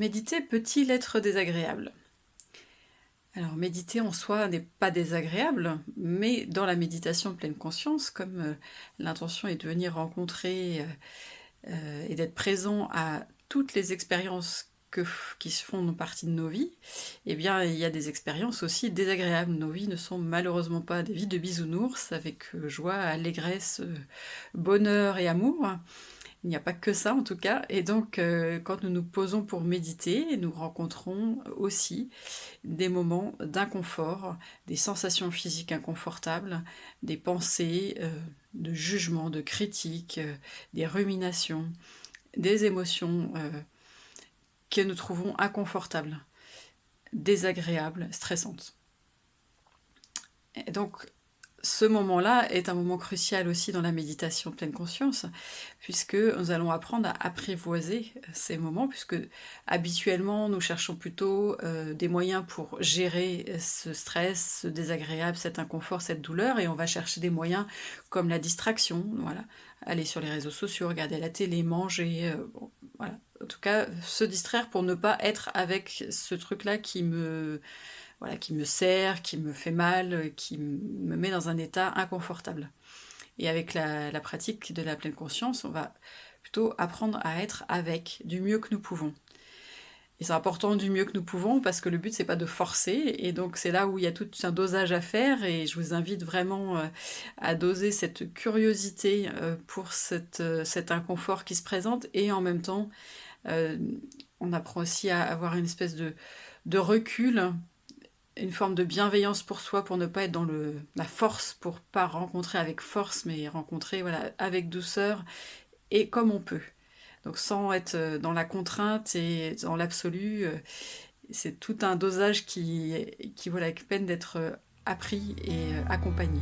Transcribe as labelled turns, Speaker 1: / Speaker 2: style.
Speaker 1: Méditer peut-il être désagréable? Alors méditer en soi n'est pas désagréable, mais dans la méditation pleine conscience, comme, l'intention est de venir rencontrer, et d'être présent à toutes les expériences qui se font partie de nos vies, eh bien, il y a des expériences aussi désagréables. Nos vies ne sont malheureusement pas des vies de bisounours avec, joie, allégresse, bonheur et amour. Il n'y a pas que ça en tout cas et donc quand nous nous posons pour méditer, nous rencontrons aussi des moments d'inconfort, des sensations physiques inconfortables, des pensées, de jugement, de critique, des ruminations, des émotions, que nous trouvons inconfortables, désagréables, stressantes. Et donc ce moment-là est un moment crucial aussi dans la méditation pleine conscience, puisque nous allons apprendre à apprivoiser ces moments, puisque habituellement nous cherchons plutôt des moyens pour gérer ce stress, ce désagréable, cet inconfort, cette douleur, et on va chercher des moyens comme la distraction, voilà, aller sur les réseaux sociaux, regarder la télé, manger, bon, voilà. En tout cas, se distraire pour ne pas être avec ce truc-là voilà, qui me serre, qui me fait mal, qui me met dans un état inconfortable. Et avec la pratique de la pleine conscience, on va plutôt apprendre à être avec du mieux que nous pouvons. Et c'est important du mieux que nous pouvons parce que le but c'est pas de forcer et donc c'est là où il y a tout un dosage à faire et je vous invite vraiment à doser cette curiosité pour cet inconfort qui se présente et en même temps euh, on apprend aussi à avoir une espèce de recul, une forme de bienveillance pour soi, pour ne pas être dans la force, pour pas rencontrer avec force, mais rencontrer voilà, avec douceur et comme on peut. Donc sans être dans la contrainte et dans l'absolu, c'est tout un dosage qui voilà, qui peine d'être appris et accompagné.